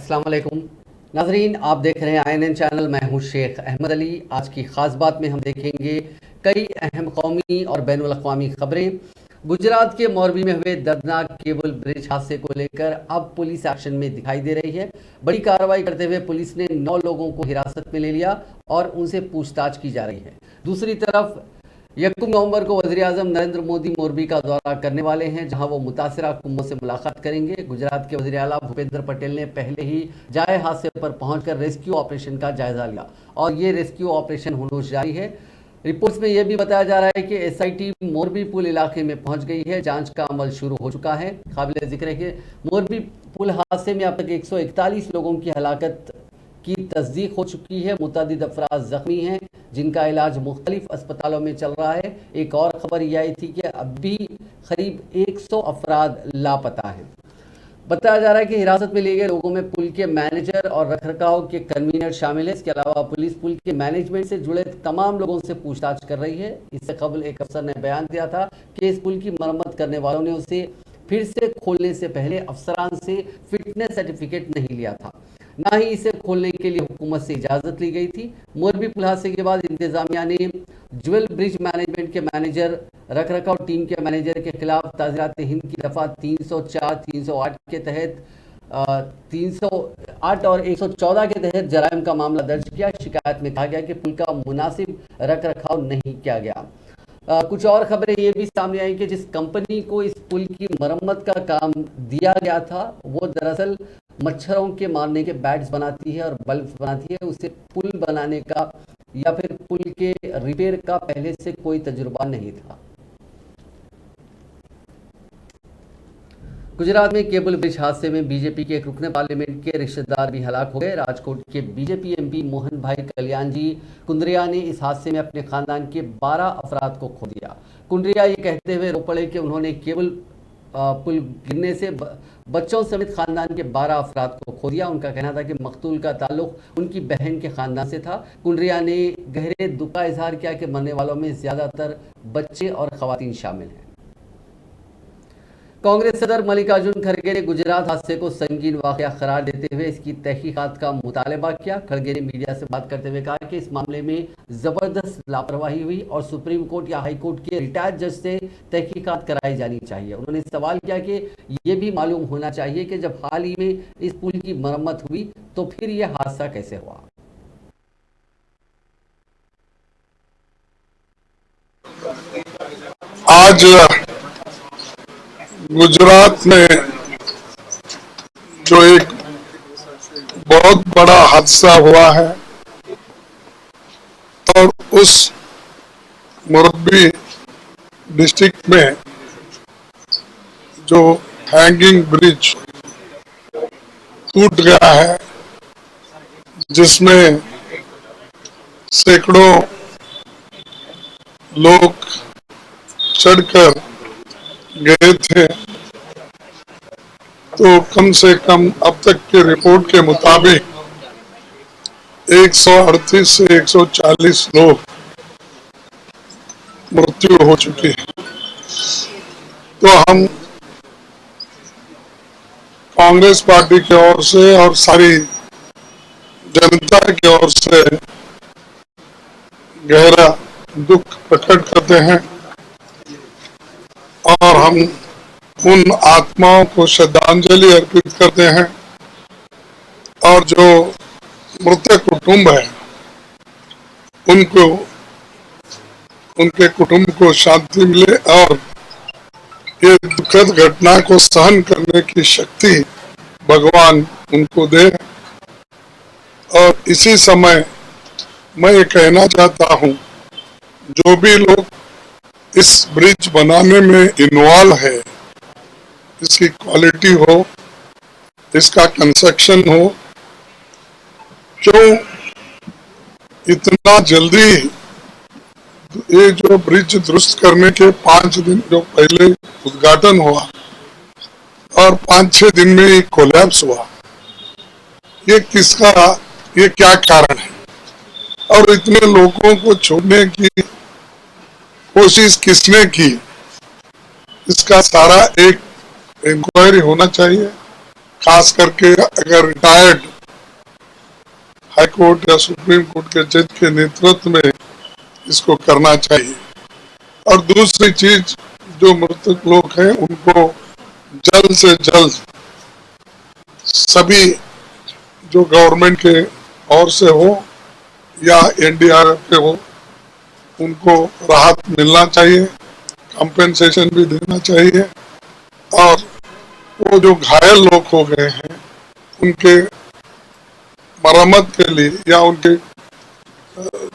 अस्सलाम वालेकुम नाजरीन, आप देख रहे हैं INN चैनल। मैं हूं शेख अहमद अली। आज की ख़ास बात में हम देखेंगे कई अहम कौमी और बैनुल अक़वामी ख़बरें। गुजरात के मोरबी में हुए दर्दनाक केबल ब्रिज हादसे को लेकर अब पुलिस एक्शन में दिखाई दे रही है। बड़ी कार्रवाई करते हुए पुलिस ने 9 लोगों को हिरासत में ले लिया और उनसे पूछताछ की जा रही है। दूसरी तरफ 1 नवंबर को वज़ीर-ए-आज़म नरेंद्र मोदी मोरबी का दौरा करने वाले हैं, जहां वो मुतासिरा कुओं से मुलाकात करेंगे। गुजरात के वज़ीर आला भूपेंद्र पटेल ने पहले ही जाए हादसे पर पहुंचकर रेस्क्यू ऑपरेशन का जायजा लिया और ये रेस्क्यू ऑपरेशन हुनूस जारी है। रिपोर्ट्स में यह भी बताया जा रहा है कि SIT मोरबी पुल इलाके में पहुंच गई है। जांच का अमल शुरू हो चुका है। काबिल जिक्र है कि मोरबी पुल हादसे में अब तक 141 लोगों की हलाकत की तस्दीक हो चुकी है। मुतअद्दिद अफराद जख्मी हैं जिनका इलाज मुख्तलिफ अस्पतालों में चल रहा है। एक और खबर यह आई थी कि अब भी करीब 100 अफराद लापता हैं। बताया जा रहा है कि हिरासत में लिए गए लोगों में पुल के मैनेजर और रखरखाव के कन्वीनर शामिल है। इसके अलावा पुलिस पुल के मैनेजमेंट से जुड़े तमाम लोगों से पूछताछ कर रही है। इससे कबल एक अफसर ने बयान दिया था कि इस पुल की मरम्मत करने वालों ने उसे फिर से खोलने से पहले अफसरान से फिटनेस सर्टिफिकेट नहीं लिया था, ना ही इसे खोलने के लिए हुकूमत से इजाज़त ली गई थी। मोरबी पुल हादसे के बाद इंतजामिया ने ज्वेल ब्रिज मैनेजमेंट के मैनेजर, रखरखाव टीम के मैनेजर के खिलाफ ताज़ीरात हिंद की दफ़ा 304, 308 के तहत 308 और 114 के तहत जराइम का मामला दर्ज किया। शिकायत में कहा गया कि पुल का मुनासिब रखरखाव नहीं किया गया। कुछ और खबरें ये भी सामने आई कि जिस कंपनी को इस पुल की मरम्मत का काम दिया गया था वो दरअसल मच्छरों के मारने के बैट्स बनाती है और बल्ब बनाती है। उसे पुल बनाने का या फिर पुल के रिपेयर का पहले से कोई तजुर्बा नहीं था। गुजरात में केबल ब्रिज हादसे में बीजेपी के एक रुकने पार्लियामेंट के रिश्तेदार भी हलाक हो गए। राजकोट के बीजेपी MP मोहन भाई कल्याण जी कुंद्रिया ने इस हादसे में अपने खानदान के 12 अफराद को खो दिया। कुंद्रिया ये कहते हुए रो पड़े कि उन्होंने केबल पुल गिरने से बच्चों समेत खानदान के 12 अफराद को खो दिया। उनका कहना था कि मकतूल का ताल्लुक उनकी बहन के खानदान से था। कुंद्रिया ने गहरे दुख का इजहार किया कि मरने वालों में ज़्यादातर बच्चे और खवातीन शामिल हैं। कांग्रेस सदर मल्लिकार्जुन खड़गे ने गुजरात हादसे को संगीन वाकया करार देते हुए इसकी तहकीकात का मुतालबा किया। खड़गे ने मीडिया से बात करते हुए कहा कि इस मामले में ज़बरदस्त लापरवाही हुई और सुप्रीम कोर्ट या हाई कोर्ट के रिटायर्ड जज से तहकीकात कराई जानी चाहिए। उन्होंने सवाल किया कि ये भी मालूम होना चाहिए कि जब हाल ही में इस पुल की मरम्मत हुई तो फिर यह हादसा कैसे हुआ। आज गुजरात में जो एक बहुत बड़ा हादसा हुआ है और उस मोरबी डिस्ट्रिक्ट में जो हैंगिंग ब्रिज टूट गया है, जिसमें सैकड़ों लोग चढ़कर गए थे, तो कम से कम अब तक की रिपोर्ट के मुताबिक 138 से 140 लोग मृत्यु हो चुकी है। तो हम कांग्रेस पार्टी की ओर से और सारी जनता की ओर से गहरा दुख प्रकट करते हैं और हम उन आत्माओं को श्रद्धांजलि अर्पित करते हैं और जो मृतक कुटुंब है उनको, उनके कुटुंब को शांति मिले और ये दुखद घटना को सहन करने की शक्ति भगवान उनको दे। और इसी समय मैं ये कहना चाहता हूँ, जो भी लोग इस ब्रिज बनाने में इन्वॉल्व है, इसकी क्वालिटी हो, इसका कंस्ट्रक्शन हो, क्यों इतना जल्दी ये जो ब्रिज दुरुस्त करने के 5 दिन जो पहले उद्घाटन हुआ और 5-6 दिन में ये कोलैप्स हुआ, ये क्या कारण है और इतने लोगों को छोड़ने की कोशिश किसने की, इसका सारा एक इंक्वायरी होना चाहिए। खास करके अगर रिटायर्ड हाई कोर्ट या सुप्रीम कोर्ट के जज के नेतृत्व में इसको करना चाहिए। और दूसरी चीज, जो मृतक लोग हैं उनको जल्द से जल्द सभी जो गवर्नमेंट के ओर से हो या एनडीआरएफ के हो, उनको राहत मिलना चाहिए, कंपेंसेशन भी देना चाहिए। और वो जो घायल लोग हो गए हैं उनके मरम्मत के लिए या उनके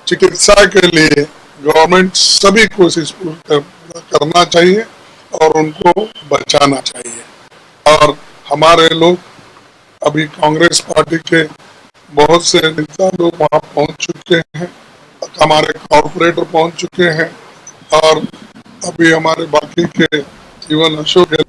चिकित्सा के लिए गवर्नमेंट सभी कोशिश करना चाहिए और उनको बचाना चाहिए। और हमारे लोग अभी कांग्रेस पार्टी के बहुत से नेता लोग वहां पहुंच चुके हैं, हमारे कॉर्पोरेटर पहुंच चुके हैं और अभी हमारे बाकी के जीवन अशोक।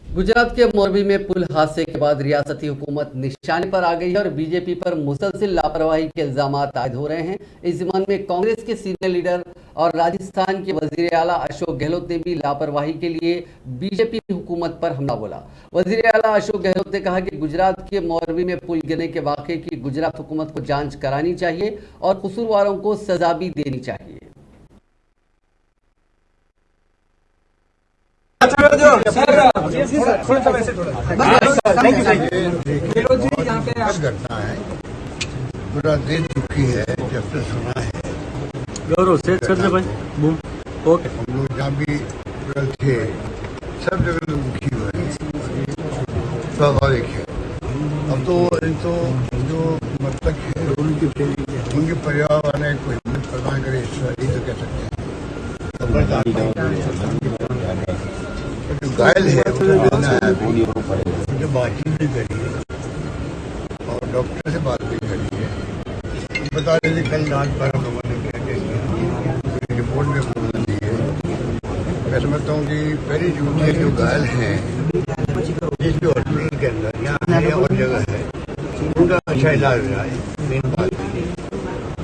गुजरात के मोरबी में पुल हादसे के बाद रियासती हुकूमत निशाने पर आ गई है और बीजेपी पर मुसलसिल लापरवाही के इल्जाम आयद हो रहे हैं। इस ज़माने में कांग्रेस के सीनियर लीडर और राजस्थान के वजीर आला अशोक गहलोत ने भी लापरवाही के लिए बीजेपी हुकूमत पर हमला बोला। वजीर आला अशोक गहलोत ने कहा कि गुजरात के मोरबी में पुल गिरने के वाक़े की गुजरात हुकूमत को जाँच करानी चाहिए और कसूरवारों को सजा भी देनी चाहिए। घटना है, पूरा देश दुखी है जब से सुना है। गौरव से भाई ओके, हम लोग जहाँ भी थे सब जगह दुखी हुए हैं, स्वाभाविक है। अब तो जो मृतक है उनके परिवार वाले को हिम्मत प्रदान करे, इस तो कह सकते हैं। जो घायल है जो बातचीत भी करी है और डॉक्टर से बात भी करी है, बता रहे थे कल रात 12 लोगों ने क्या क्या किया, रिपोर्ट में बोल दी है। मैं समझता हूँ कि पहली जून से जो घायल हैं जिस भी हॉस्पिटल के अंदर यहाँ है और जगह है उनका अच्छा इलाज हो रहा है, मेन बात है।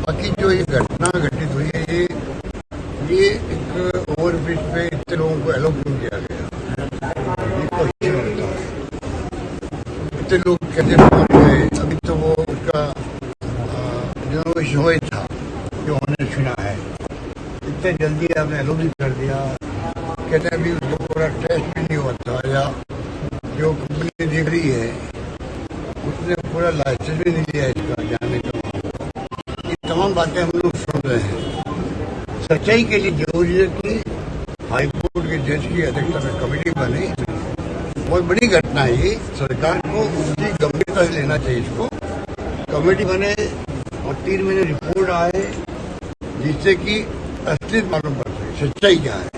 बाकी जो ये घटना घटित हुई है ये एक ओवरब्रिज पे इतने लोगों को एलो क्यों किया गया, इतने लोग कैसे पहुंच गए। अभी तो वो उसका जो शो था जो हमने सुना है, इतने जल्दी आपने एलो भी कर दिया। कहते हैं अभी उसको पूरा टेस्ट भी नहीं होता, या जो कंपनी देख रही है उसने पूरा लाइसेंस भी नहीं लिया इसका जाने का। ये तमाम बातें हम लोग सुन रहे हैं। सच्चाई के लिए जरूरी है कि हाईकोर्ट के जज की अध्यक्षता में कमेटी बने। बहुत बड़ी घटना है ये, सरकार को उसकी गंभीरता से लेना चाहिए इसको। कमेटी बने और 3 महीने रिपोर्ट आए जिससे कि असलियत मालूम पड़ सके, सच्चाई क्या है,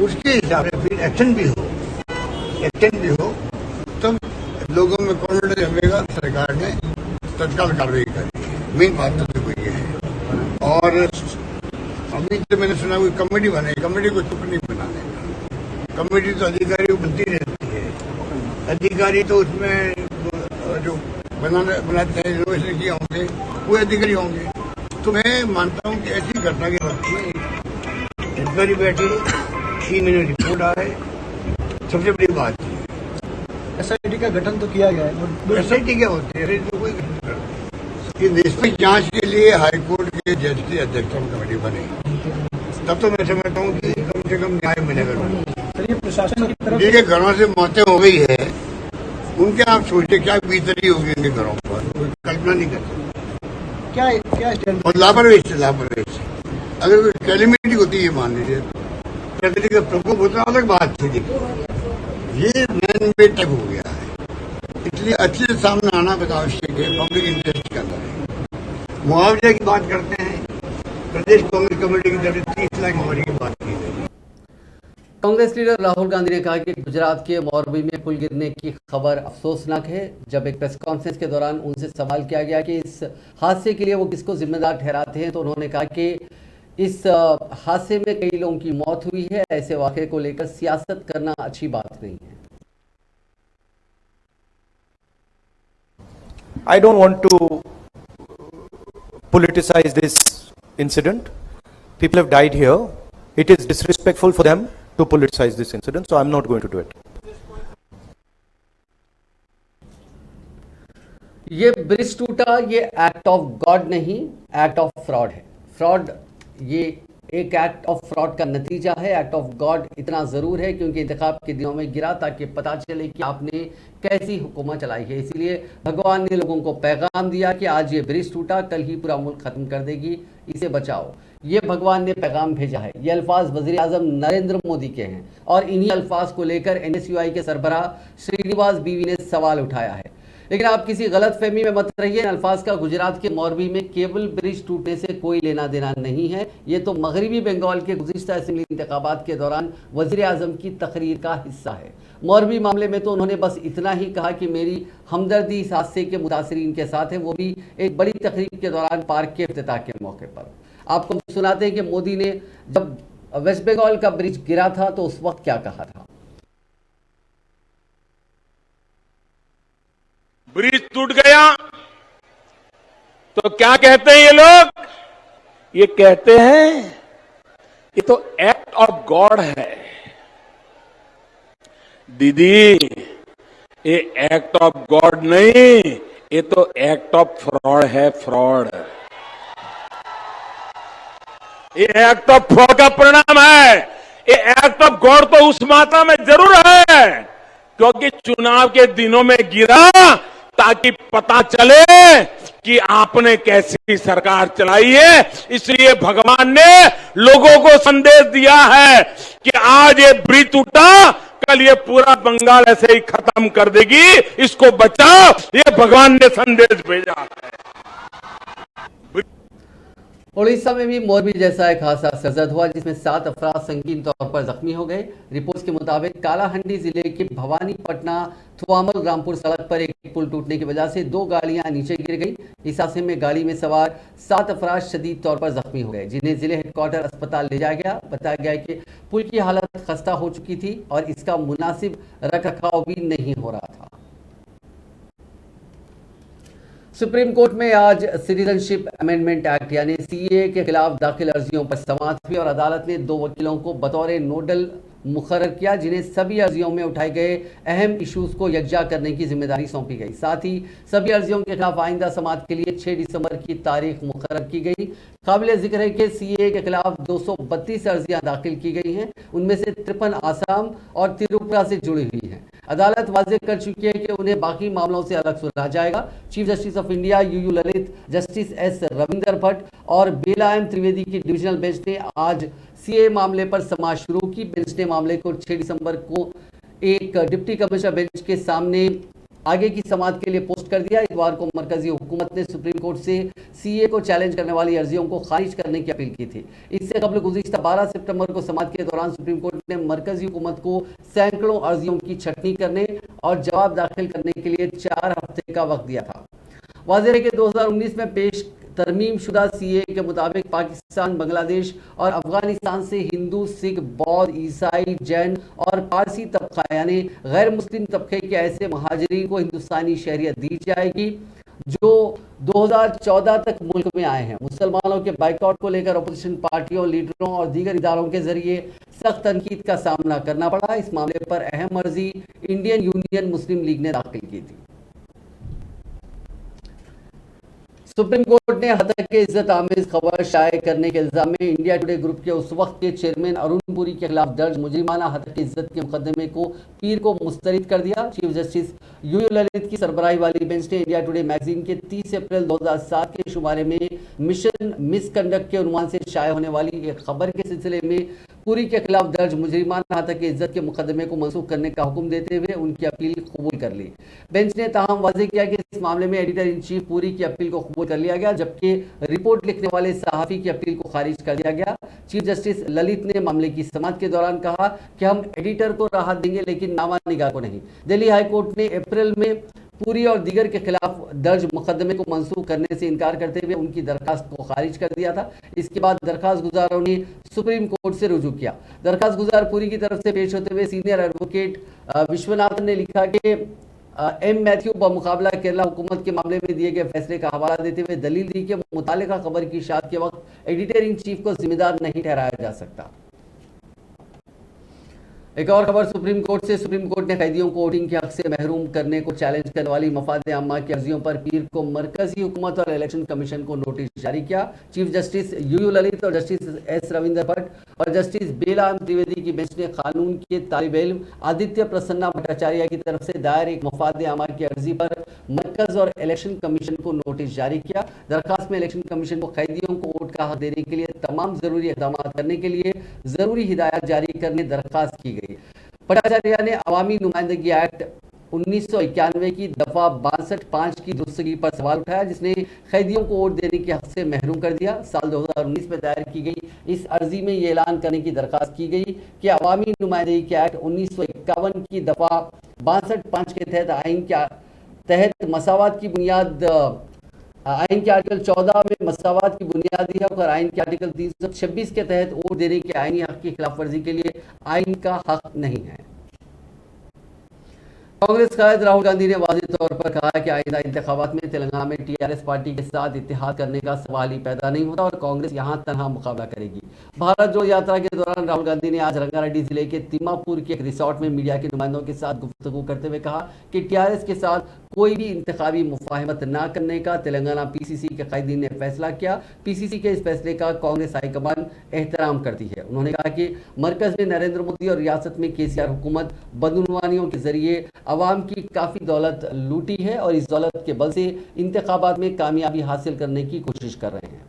उसके हिसाब से फिर एक्शन भी हो तब लोगों में कॉन्फिडेंस जमेगा, सरकार ने तत्काल कार्रवाई करी। मेन बात तो देखो ये है। और अभी तो मैंने सुना कोई कमेटी बने, कमेटी को चुप नहीं बनाने, कमेटी तो अधिकारी को बनती रहती है। अधिकारी तो उसमें जो बनाते हैं इन्वेस्टिगेशन किए होंगे वो अधिकारी होंगे। तो मैं मानता हूँ कि ऐसी घटना के वक्त में इंक्वायरी बैठी, 3 महीने रिपोर्ट आए, सबसे बड़ी बात है। एसआईटी का गठन तो किया गया है। एसआईटी क्या होती है, तो कोई निष्पक्ष जांच के लिए हाईकोर्ट के जज की अध्यक्षता में कमेटी बने, तब तो मैं समझता हूँ कि कम से कम न्याय मिलेगा। प्रशासन की तरफ जिनके घरों से मौतें हो गई है उनके आप सोचिए क्या बीतरी होगी उनके घरों पर, कोई कल्पना नहीं करते। क्या और लापरवाही से अगर कोई कैलेमिटी होती है मान लीजिए, प्रकृति का प्रकोप होता अलग बात थी, ये मैन मेड टाइप हो गया है। इसलिए अच्छे से सामने आना बहुत आवश्यक है। पब्लिक इंटरेस्ट के अंदर है। मुआवजे की बात करते हैं, प्रदेश कांग्रेस कमेटी की तरफ से 30 लाख मुआवजे की बात की गई। कांग्रेस लीडर राहुल गांधी ने कहा कि गुजरात के मोरबी में पुल गिरने की खबर अफसोसनाक है। जब एक प्रेस कॉन्फ्रेंस के दौरान उनसे सवाल किया गया कि इस हादसे के लिए वो किसको जिम्मेदार ठहराते हैं, तो उन्होंने कहा कि इस हादसे में कई लोगों की मौत हुई है, ऐसे वाक़े को लेकर सियासत करना अच्छी बात नहीं है। I don't want to politicize this incident. People have died here. It is disrespectful for them to politicize this incident, so I'm not going to do it. ये ब्रिज टूटा, ये एक्ट ऑफ गॉड नहीं, act of fraud है। Fraud ये एक act of fraud का नतीजा है। एक्ट ऑफ गॉड इतना ज़रूर है क्योंकि इंतखाब के दिनों में गिरा ताकि पता चले कि आपने कैसी हुकूमत चलाई है। इसीलिए भगवान ने लोगों को पैगाम दिया कि आज ये ब्रिज टूटा, कल ही पूरा मुल्क ख़त्म कर देगी, इसे बचाओ। ये भगवान ने पैगाम भेजा है। ये अल्फाज वज़ीर आज़म नरेंद्र मोदी के हैं और इन्हीं अल्फाज को लेकर NSUI के सरबराह श्रीनिवास बीवी ने सवाल उठाया है। लेकिन आप किसी गलत फहमी में मत रहिए। अल्फाज का गुजरात के मोरबी में केबल ब्रिज टूटने से कोई लेना देना नहीं है। ये तो मगरबी बंगाल के गुज़िश्ता असेंबली इंतखाबात के दौरान वज़ीर आज़म की तकरीर का हिस्सा है। मोरबी मामले में तो उन्होंने बस इतना ही कहा कि मेरी हमदर्दी इस हादसे के मुतासरीन के साथ है, वो भी एक बड़ी तकरीब के दौरान पार्क के इफ्तिताह के मौके पर। आपको सुनाते हैं कि मोदी ने जब वेस्ट बंगाल का ब्रिज गिरा था तो उस वक्त क्या कहा था। ब्रिज टूट गया तो क्या कहते हैं ये लोग? ये कहते हैं ये तो एक्ट ऑफ गॉड है। दीदी, ये एक्ट ऑफ गॉड नहीं, ये तो एक्ट ऑफ फ्रॉड है। फ्रॉड, ये एक्ट ऑफ फ्रॉड का परिणाम है। ये एक्ट ऑफ गॉड तो उस मात्रा में जरूर है क्योंकि चुनाव के दिनों में गिरा ताकि पता चले कि आपने कैसी सरकार चलाई है। इसलिए भगवान ने लोगों को संदेश दिया है कि आज ये ब्रिज टूटा, कल ये पूरा बंगाल ऐसे ही खत्म कर देगी, इसको बचाओ। ये भगवान ने संदेश भेजा है। उड़ीसा में भी मोरबी जैसा एक हादसा सर्जद हुआ जिसमें 7 अफराद संगीन तौर पर जख्मी हो गए। रिपोर्ट्स के मुताबिक कालाहंडी जिले के भवानीपटना थुआमल रामपुर सड़क पर एक पुल टूटने की वजह से 2 गाड़ियां नीचे गिर गई। इस हादसे में गाड़ी में सवार 7 अफराद शदीद तौर पर जख्मी हो गए जिन्हें जिले हेडक्वार्टर अस्पताल ले जाया गया। बताया गया कि पुल की हालत खस्ता हो चुकी थी और इसका मुनासिब रखरखाव भी नहीं हो रहा था। सुप्रीम कोर्ट में आज सिटीजनशिप अमेंडमेंट एक्ट यानी CAA के खिलाफ दाखिल अर्जियों पर समाअत हुई और अदालत ने 2 वकीलों को बतौर नोडल मुकर्रर किया जिन्हें सभी अर्जियों में उठाए गए अहम इश्यूज को यकजा करने की जिम्मेदारी सौंपी गई। साथ ही सभी अर्जियों के खिलाफ आइंदा समाअत के लिए 6 दिसंबर की तारीख मुकर्रर की गई। काबिल जिक्र है कि CAA के खिलाफ 232 अर्जियां दाखिल की गई हैं, उनमें से 53 आसाम और त्रिपुरा से जुड़ी हुई हैं। अदालत वाज़ेह कर चुकी है कि उन्हें बाकी मामलों से अलग सुना जाएगा। Chief justice of India UU Lalit, justice S Ravinder Bhatt और बेला M त्रिवेदी की डिविजनल बेंच ने आज CAA मामले पर समाअत शुरू की। बेंच ने मामले को 6 दिसंबर को एक डिप्टी कमिश्नर बेंच के सामने आगे की समाअत के लिए पोस्ट कर दिया। इतवार को मरकजी हुकूमत ने सुप्रीम कोर्ट से CAA को चैलेंज करने वाली अर्जियों को खारिज करने की अपील की थी। इससे कबल गुज़िश्ता 12 सितंबर को समाअत के दौरान सुप्रीम कोर्ट ने मरकजी हुकूमत को सैकड़ों अर्जियों की छटनी करने और जवाब दाखिल करने के लिए 4 हफ्ते का वक्त दिया था। वाज़ेह है कि 2019 में पेश तरमीम शुदा CAA के मुताबिक पाकिस्तान, बांग्लादेश और अफगानिस्तान से हिंदू, सिख, बौद्ध, ईसाई, जैन और पारसी तबका यानी गैर मुस्लिम तबके के ऐसे महाजरीन को हिंदुस्तानी शहरियत दी जाएगी जो 2014 तक मुल्क में आए हैं। मुसलमानों के बाइकआउट को लेकर अपोजिशन पार्टियों, लीडरों और दीगर इदारों के जरिए सख्त तनकीद का सामना करना पड़ा। इस मामले पर अहम अर्जी इंडियन यूनियन मुस्लिम लीग ने दाखिल की थी। सुप्रीम कोर्ट ने हत्या के इज्जत आमेज खबर शाये करने के इल्जाम में इंडिया टुडे ग्रुप के उस वक्त के चेयरमैन अरुण पुरी के खिलाफ दर्ज मुजरिमाना हत्या की इज्जत के मुकदमे को पीर को मुस्तरद कर दिया। चीफ जस्टिस UU ललित की सरबराही वाली बेंच ने इंडिया टुडे मैगजीन के 30 अप्रैल 2007 के शुमारे में मिशन मिसकंडक्ट के उन्वान से शाये होने वाली एक खबर के सिलसिले में पुरी के खिलाफ दर्ज मुजरिमाना हत्या की इज्जत के मुकदमे को मनसूख करने का हुक्म देते हुए उनकी अपील कबूल कर ली। बेंच ने ताहम वाज़ेह किया कि इस मामले में एडिटर इन चीफ पुरी की अपील को कबूल कर लिया गया जबकि रिपोर्ट लिखने वाले सहाफ़ी की अपील को खारिज कर दिया गया। चीफ जस्टिस ललित ने मामले की समाअत के दौरान कहा कि हम एडिटर को राहत देंगे लेकिन नामा निगाह को नहीं। दिल्ली हाई कोर्ट ने अप्रैल में पुरी और दीगर के खिलाफ दर्ज मुकदमे को मंसूख करने से इनकार करते हुए उनकी दरखास्त को खारिज कर दिया था। इसके बाद दरखास्त गुजारों ने सुप्रीम कोर्ट से रुजू किया। दरखास्त गुजार पुरी की तरफ से पेश होते हुए सीनियर एडवोकेट विश्वनाथन ने लिखा कि M मैथ्यू बमुकाबला केरला हुकूमत के मामले में दिए गए फैसले का हवाला देते हुए दलील दी कि मुतालिका खबर की इशाअत के वक्त एडिटर इन चीफ को जिम्मेदार नहीं ठहराया जा सकता। एक और खबर सुप्रीम कोर्ट से। सुप्रीम कोर्ट ने कैदियों को वोटिंग के हक से महरूम करने को चैलेंज करने वाली मफाद आम्मा की अर्जियों पर पीर को मरकजी हुकूमत और इलेक्शन कमीशन को नोटिस जारी किया। चीफ जस्टिस यूयू ललित और जस्टिस एस रविंदर भट्ट और जस्टिस बेला त्रिवेदी की बेंच ने कानून के तालिब इल्म आदित्य प्रसन्ना भट्टाचार्य की तरफ से दायर एक मफाद आम्मा की अर्जी पर मरकज और इलेक्शन कमीशन को नोटिस जारी किया। दरखास्त में इलेक्शन कमीशन को कैदियों को वोट का हक देने के लिए तमाम जरूरी इकदाम करने के लिए जरूरी हिदायत जारी करने दरखास्त की गई। भट्टाचार्य ने अवामी नुमाइंदगी एक्ट 1991 की दफा 62(5) की दुरुस्तगी पर सवाल उठाया, जिसने कैदियों को वोट देने के हक से महरूम कर दिया। साल 2019 में दायर की गई इस अर्जी में ये ऐलान करने की दरखास्त की गई कि अवामी नुमाइंदगी के एक्ट 1951 की दफा 62(5) के तहत आइन के तहत मसावत की बुनियाद आइन के आर्टिकल 14 में मसावत की बुनियादी हक और आइन के आर्टिकल 326 के तहत वोट देने के आइनी हक की खिलाफवर्जी के लिए आइन का हक नहीं है। कांग्रेस कायद राहुल गांधी ने वाज़ेह तौर पर कहा कि आइंदा इंतखाबात में तेलंगाना में टीआरएस पार्टी के साथ इत्तेहाद करने का सवाल ही पैदा नहीं होता और कांग्रेस यहां तनहा मुकाबला करेगी। भारत जोड़ो यात्रा के दौरान राहुल गांधी ने आज रंगारेड्डी जिले के तिम्मापुर के एक रिसोर्ट में मीडिया के नुमाइंदों के साथ गुफ्तगू करते हुए कहा कि टीआरएस के साथ कोई भी इंतखाबी मुफाहमत न करने का तेलंगाना पीसीसी के कायदीन ने फैसला किया। पीसीसी के इस फैसले का कांग्रेस हाईकमान एहतराम करती है। उन्होंने कहा कि मरकज में नरेंद्र मोदी और रियासत में केसीआर हुकूमत बदनवानियों के जरिए अवाम की काफ़ी दौलत लूटी है और इस दौलत के बल से इंतखाबात में कामयाबी हासिल करने की कोशिश कर रहे हैं।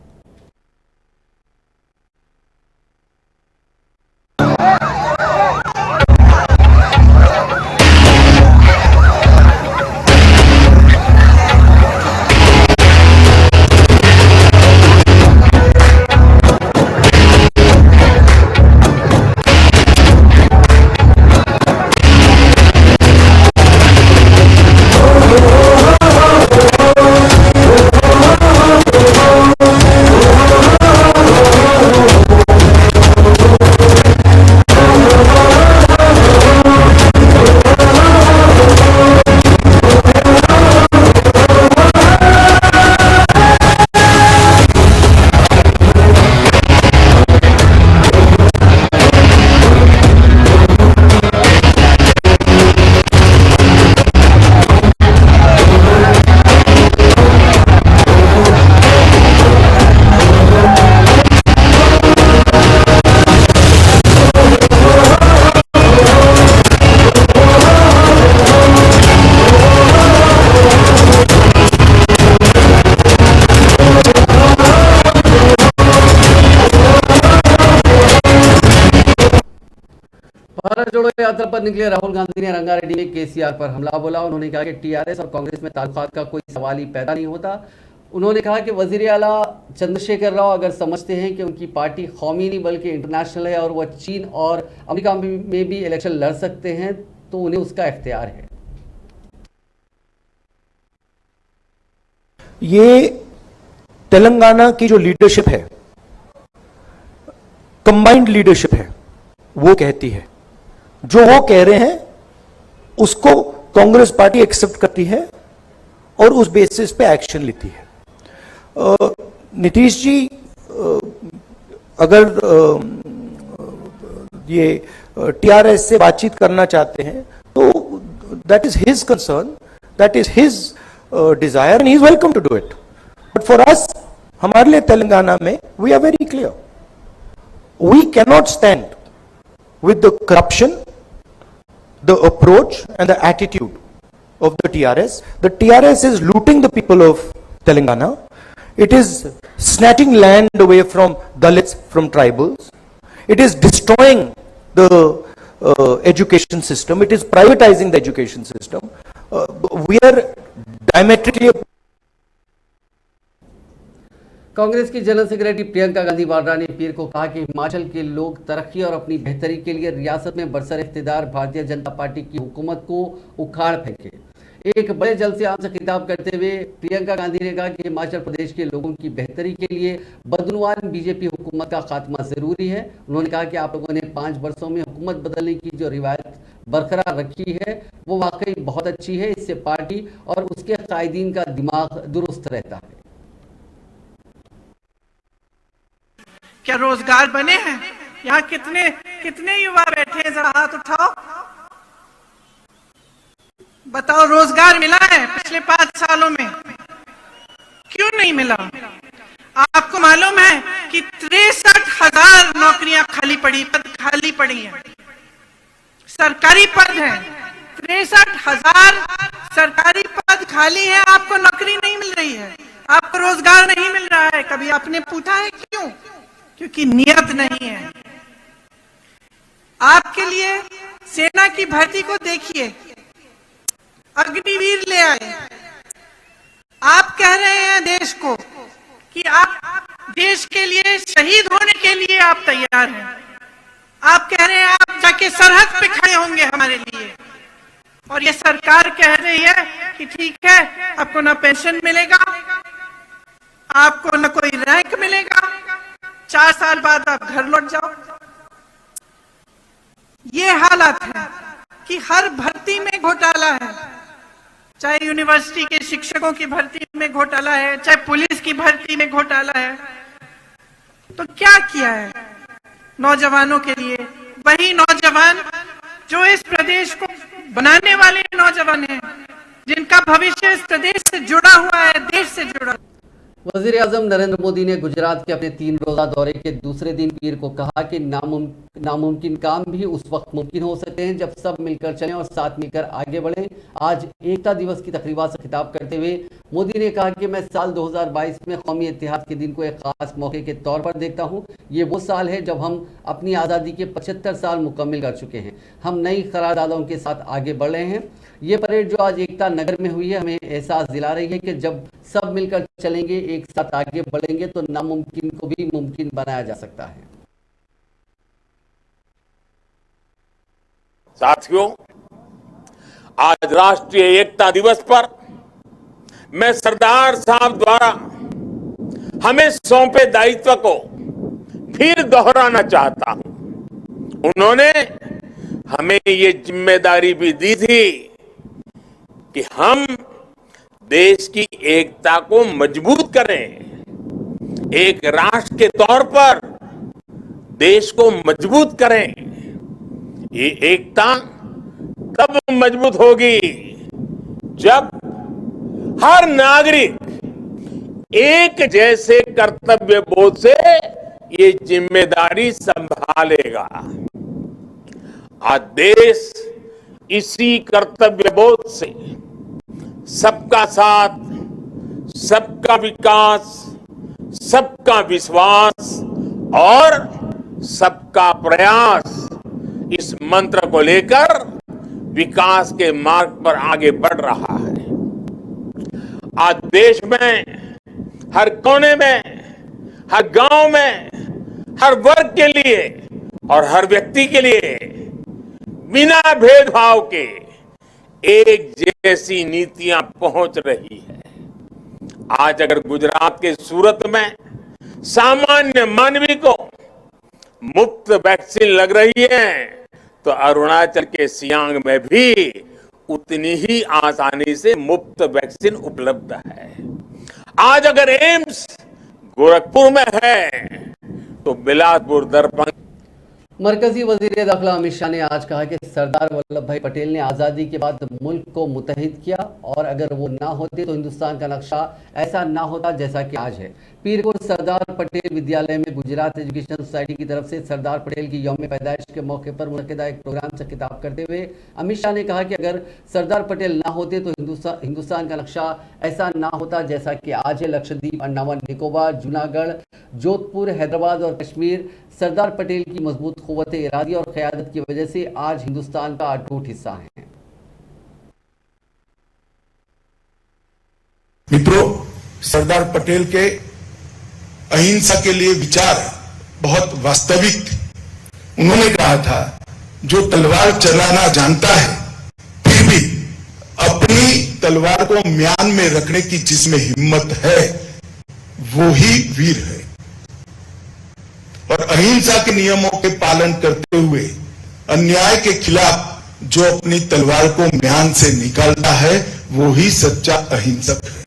भारत जोड़ो यात्रा पर निकले राहुल गांधी ने रंगारेड्डी में केसीआर पर हमला बोला। उन्होंने कहा कि टीआरएस और कांग्रेस में ताल्लुकात का कोई सवाल ही पैदा नहीं होता। उन्होंने कहा कि वजीर आला चंद्रशेखर राव अगर समझते हैं कि उनकी पार्टी कौमी नहीं बल्कि इंटरनेशनल है और वह चीन और अमेरिका में भी इलेक्शन लड़ सकते हैं तो उन्हें उसका इख्तियार है। ये तेलंगाना की जो लीडरशिप है, कंबाइंड लीडरशिप है, वो कहती है, जो वो कह रहे हैं उसको कांग्रेस पार्टी एक्सेप्ट करती है और उस बेसिस पे एक्शन लेती है। नीतीश जी अगर ये टीआरएस से बातचीत करना चाहते हैं तो that is his concern, that is his desire and he is welcome to do it. But for us, हमारे लिए तेलंगाना में we are very clear, we cannot stand with the corruption, the approach and the attitude of the TRS. The TRS is looting the people of Telangana. It is snatching land away from Dalits, from tribals. It is destroying the education system. It is privatizing the education system. We are diametrically Congress की general secretary Priyanka Gandhi Vadra ने पीर को कहा कि हिमाचल के लोग तरक्की और अपनी बेहतरी के लिए रियासत में बरसर इख्तिदार भारतीय जनता पार्टी की हुकूमत को उखाड़ फेंके। एक बड़े जलसे आम से खिताब करते हुए प्रियंका गांधी ने कहा कि हिमाचल प्रदेश के लोगों की बेहतरी के लिए बदनवान बीजेपी हुकूमत का खात्मा जरूरी है। उन्होंने कहा कि आप लोगों ने 5 वर्षों में हुकूमत बदलने की जो रिवायत बरकरार रखी है वो वाकई बहुत अच्छी है। इससे पार्टी और उसके कायदीन का दिमाग दुरुस्त रहता है। क्या रोजगार बने हैं? यहाँ कितने कितने युवा बैठे हैं, जरा हाथ उठाओ, बताओ रोजगार मिला है पिछले 5 सालों में? क्यों नहीं मिला? आपको मालूम है कि 63,000 नौकरियां पद खाली पड़ी हैं, सरकारी पद हैं, 63,000 सरकारी पद खाली है, आपको नौकरी नहीं मिल रही है, आपको रोजगार नहीं मिल रहा है। कभी आपने पूछा है क्यों? क्योंकि नियत नहीं है। आपके लिए सेना की भर्ती को देखिए, अग्निवीर ले आए। आप कह रहे हैं देश को कि आप देश के लिए शहीद होने के लिए आप तैयार हैं। आप कह रहे हैं आप जाके सरहद पे खड़े होंगे हमारे लिए, और ये सरकार कह रही है कि ठीक है, आपको ना पेंशन मिलेगा, आपको ना कोई रैंक मिलेगा, 4 साल बाद आप घर लौट जाओ। ये हालत है कि हर भर्ती में घोटाला है, चाहे यूनिवर्सिटी के शिक्षकों की भर्ती में घोटाला है, चाहे पुलिस की भर्ती में घोटाला है। तो क्या किया है नौजवानों के लिए? वही नौजवान जो इस प्रदेश को बनाने वाले नौजवान हैं, जिनका भविष्य इस प्रदेश से जुड़ा हुआ है, देश से जुड़ा। वजीर आजम नरेंद्र मोदी ने गुजरात के अपने 3 रोजा दौरे के दूसरे दिन पीर को कहा कि नामुमकिन काम भी उस वक्त मुमकिन हो सकते हैं जब सब मिलकर चलें और साथ मिलकर आगे बढ़ें। आज एकता दिवस की तकरीबा से खिताब करते हुए मोदी ने कहा कि मैं साल 2022 में कौमी इत्तेहाद के दिन को एक खास मौके के तौर पर देखता हूँ। ये वो साल है जब हम अपनी आज़ादी के 75 साल मुकम्मिल कर चुके हैं। हम नई करारदादों के साथ आगे बढ़ रहे हैं। ये परेड जो आज एकता नगर में हुई है, हमें एहसास दिला रही है कि जब सब मिलकर चलेंगे, एक साथ आगे बढ़ेंगे, तो नामुमकिन को भी मुमकिन बनाया जा सकता है। साथियों, आज राष्ट्रीय एकता दिवस पर मैं सरदार साहब द्वारा हमें सौंपे दायित्व को फिर दोहराना चाहता हूं। उन्होंने हमें ये जिम्मेदारी भी दी थी कि हम देश की एकता को मजबूत करें, एक राष्ट्र के तौर पर देश को मजबूत करें। ये एकता तब मजबूत होगी जब हर नागरिक एक जैसे कर्तव्य बोध से ये जिम्मेदारी संभालेगा। आज देश इसी कर्तव्य बोध से सबका साथ, सबका विकास, सबका विश्वास और सबका प्रयास, इस मंत्र को लेकर विकास के मार्ग पर आगे बढ़ रहा है। आज देश में हर कोने में, हर गांव में, हर वर्ग के लिए और हर व्यक्ति के लिए बिना भेदभाव के एक जैसी नीतियां पहुंच रही है। आज अगर गुजरात के सूरत में सामान्य मानवी को मुफ्त वैक्सीन लग रही है, तो अरुणाचल के सियांग में भी उतनी ही आसानी से मुफ्त वैक्सीन उपलब्ध है। आज अगर एम्स गोरखपुर में है, तो बिलासपुर दरभंगा। मरकजी वजीर दाखिला अमित शाह ने आज कहा कि सरदार वल्लभ भाई पटेल ने आज़ादी के बाद मुल्क को मुत्तहिद किया, और अगर वो ना होते तो हिंदुस्तान का नक्शा ऐसा ना होता जैसा कि आज है। पीर को सरदार पटेल विद्यालय में गुजरात एजुकेशन सोसाइटी की तरफ से सरदार पटेल की यौम पैदाइश के मौके पर मुनक़िदा एक प्रोग्राम से खिताब करते हुए अमित शाह ने कहा कि अगर सरदार पटेल ना होते तो हिंदुस्तान का नक्शा ऐसा ना होता जैसा कि आज है। लक्षद्वीप, अंडमान निकोबार, जूनागढ़, जोधपुर, हैदराबाद और कश्मीर सरदार पटेल की मजबूत क़ुव्वत इरादी और क़यादत की वजह से आज हिंदुस्तान का अटूट हिस्सा है। मित्रों, सरदार पटेल के अहिंसा के लिए विचार बहुत वास्तविक। उन्होंने कहा था, जो तलवार चलाना जानता है फिर भी अपनी तलवार को म्यान में रखने की जिसमें हिम्मत है, वो ही वीर है। और अहिंसा के नियमों के पालन करते हुए अन्याय के खिलाफ जो अपनी तलवार को म्यान से निकालता है, वो ही सच्चा अहिंसक है।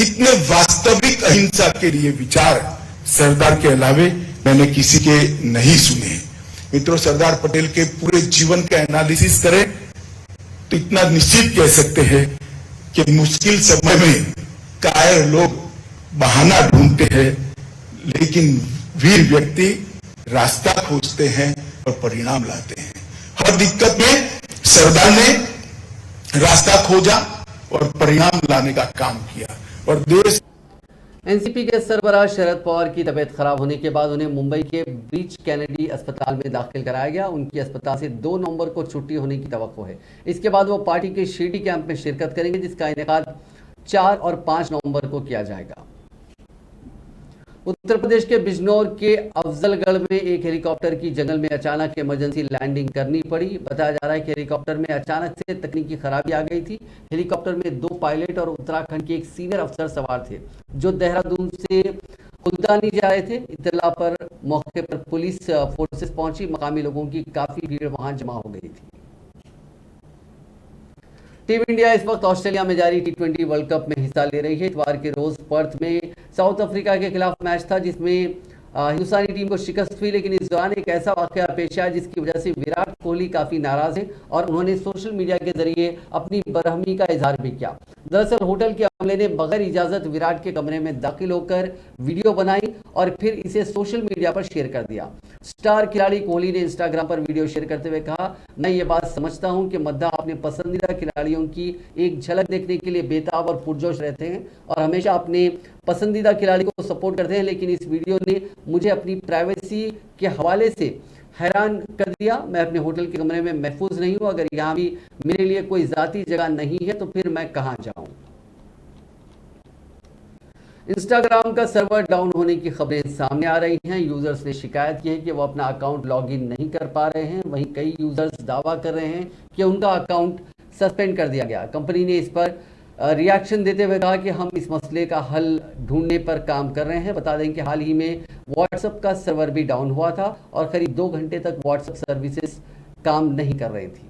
इतने वास्तविक अहिंसा के लिए विचार सरदार के अलावे मैंने किसी के नहीं सुने। मित्रों, सरदार पटेल के पूरे जीवन का एनालिसिस करें तो इतना निश्चित कह सकते हैं कि मुश्किल समय में कायर लोग बहाना ढूंढते हैं, लेकिन वीर व्यक्ति रास्ता खोजते हैं और परिणाम लाते हैं। हर दिक्कत में सरदार ने रास्ता खोजा और परिणाम लाने का काम किया और देश। एनसीपी के सरबराह शरद पवार की तबीयत खराब होने के बाद उन्हें मुंबई के ब्रीच कैनेडी अस्पताल में दाखिल कराया गया। उनकी अस्पताल से 2 नवंबर को छुट्टी होने की तवक्को है। इसके बाद वो पार्टी के शिरडी कैंप में शिरकत करेंगे, जिसका इनेकाद 4 और 5 नवंबर को किया जाएगा। उत्तर प्रदेश के बिजनौर के अफजलगढ़ में एक हेलीकॉप्टर की जंगल में अचानक इमरजेंसी लैंडिंग करनी पड़ी। बताया जा रहा है कि हेलीकॉप्टर में अचानक से तकनीकी खराबी आ गई थी। हेलीकॉप्टर में 2 पायलट और उत्तराखंड के एक सीनियर अफसर सवार थे, जो देहरादून से उद्यानी जा रहे थे। इत्तला पर मौके पर पुलिस फोर्सेस पहुंची। मकामी लोगों की काफी भीड़ वहां जमा हो गई थी। टीम इंडिया इस वक्त ऑस्ट्रेलिया में जारी T20 वर्ल्ड कप में हिस्सा ले रही है। इतवार के रोज पर्थ में साउथ अफ्रीका के खिलाफ मैच था, जिसमें हिंदुस्तानी टीम को शिकस्त हुई, लेकिन इस दौरान एक ऐसा वाकया पेश आया जिसकी वजह से विराट कोहली काफी नाराज है और उन्होंने सोशल मीडिया के जरिए अपनी बरहमी का इजहार भी किया। दरअसल होटल के अमले ने बगैर इजाजत विराट के कमरे में दाखिल होकर वीडियो बनाई और फिर इसे सोशल मीडिया पर शेयर कर दिया। स्टार खिलाड़ी कोहली ने इंस्टाग्राम पर वीडियो शेयर करते हुए कहा, मैं ये बात समझता हूं कि मद्दा अपने पसंदीदा खिलाड़ियों की एक झलक देखने के लिए बेताब और पुरजोश रहते हैं और हमेशा अपने पसंदीदा खिलाड़ी को सपोर्ट करते हैं, लेकिन इस वीडियो ने मुझे अपनी प्राइवेसी के हवाले से हैरान कर दिया। मैं अपने होटल के कमरे में महफूज नहीं हूं। अगर यहाँ भी मेरे लिए कोई जाती जगह नहीं है तो फिर मैं कहां जाऊं। इंस्टाग्राम का सर्वर डाउन होने की खबरें सामने आ रही हैं। यूजर्स ने शिकायत की है कि वो अपना अकाउंट लॉगिन नहीं कर पा रहे हैं। वहीं कई यूजर्स दावा कर रहे हैं कि उनका अकाउंट सस्पेंड कर दिया गया। कंपनी ने इस पर रिएक्शन देते हुए कहा कि हम इस मसले का हल ढूंढने पर काम कर रहे हैं। बता दें कि हाल ही में व्हाट्सएप का सर्वर भी डाउन हुआ था और करीब 2 घंटे तक व्हाट्सएप सर्विसेज काम नहीं कर रही थी।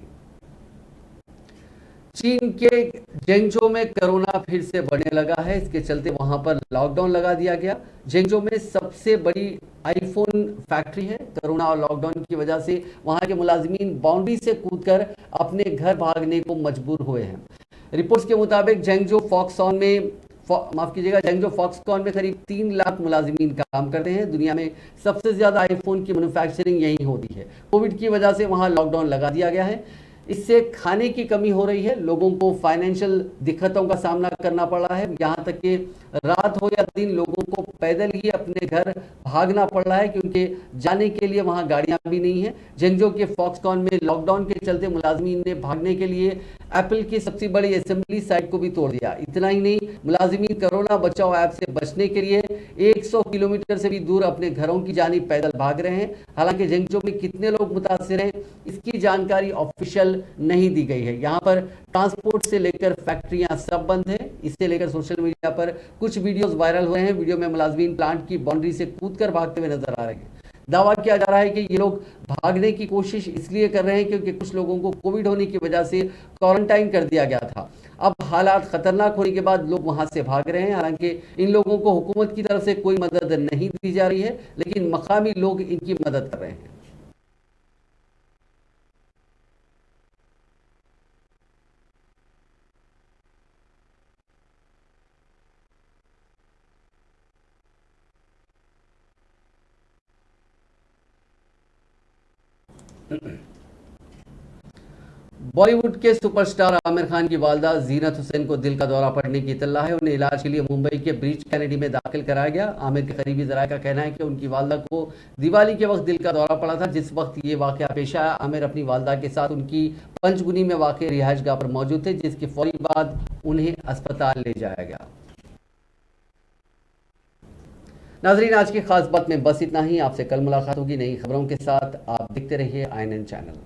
चीन के जेंगजो में कोरोना फिर से बढ़ने लगा है। इसके चलते वहां पर लॉकडाउन लगा दिया गया। जेंगजो में सबसे बड़ी आईफोन फैक्ट्री है। कोरोना और लॉकडाउन की वजह से वहां के मुलाजिमीन बाउंड्री से कूदकर अपने घर भागने को मजबूर हुए हैं। रिपोर्ट्स के मुताबिक जेंगजो फॉक्सकॉन में करीब 3 लाख मुलाजिमीन काम करते हैं। दुनिया में सबसे ज्यादा आईफोन की मैन्युफैक्चरिंग यहीं होती है। कोविड की वजह से वहां लॉकडाउन लगा दिया गया है। इससे खाने की कमी हो रही है। लोगों को फाइनेंशियल दिक्कतों का सामना करना पड़ रहा है। यहाँ तक कि रात हो या दिन लोगों को पैदल ही अपने घर भागना पड़ रहा है, क्योंकि जाने के लिए वहाँ गाड़ियाँ भी नहीं है। जेंगजो के फॉक्सकॉन में लॉकडाउन के चलते मुलाजिमीन ने भागने के लिए एप्पल की सबसे बड़ी असेंबली साइट को भी तोड़ दिया। इतना ही नहीं, मुलाजिमीन कोरोना बचाओ ऐप से बचने के लिए 100 किलोमीटर से भी दूर अपने घरों की जानिब पैदल भाग रहे हैं। हालांकि जेंगजो में कितने लोग मुतासिर हैं, इसकी जानकारी ऑफिशियल नहीं दी गई है। यहाँ पर ट्रांसपोर्ट से लेकर फैक्ट्रियां सब बंद है। इससे लेकर सोशल मीडिया पर कुछ वीडियोस वायरल हो रहे हैं। वीडियो में मुलाजिमीन प्लांट की बाउंड्री से कूदकर भागते हुए नजर आ रहे हैं। दावा किया जा रहा है कि ये लोग भागने की कोशिश इसलिए कर रहे हैं क्योंकि कुछ लोगों को कोविड होने की वजह से क्वारंटाइन कर दिया गया था। अब हालात खतरनाक होने के बाद लोग वहां से भाग रहे हैं। हालांकि इन लोगों को हुकूमत की तरफ से कोई मदद नहीं दी जा रही है, लेकिन मकामी लोग इनकी मदद कर रहे हैं। बॉलीवुड के सुपरस्टार आमिर खान की वालदा जीनत हुसैन को दिल का दौरा पड़ने की इत्तला है। उन्हें इलाज के लिए मुंबई के ब्रीच कैनेडी में दाखिल कराया गया। आमिर के करीबी जराये का कहना है कि उनकी वालदा को दिवाली के वक्त दिल का दौरा पड़ा था। जिस वक्त ये वाकया पेश आया, आमिर अपनी वालदा के साथ उनकी पंचगुनी में वाक़ रिहायशगाह पर मौजूद थे, जिसके फौरी बाद उन्हें अस्पताल ले जाया गया। नाजरीन, आज की खास बात में बस इतना ही। आपसे कल मुलाकात होगी नई खबरों के साथ। आप देखते रहिए INN चैनल।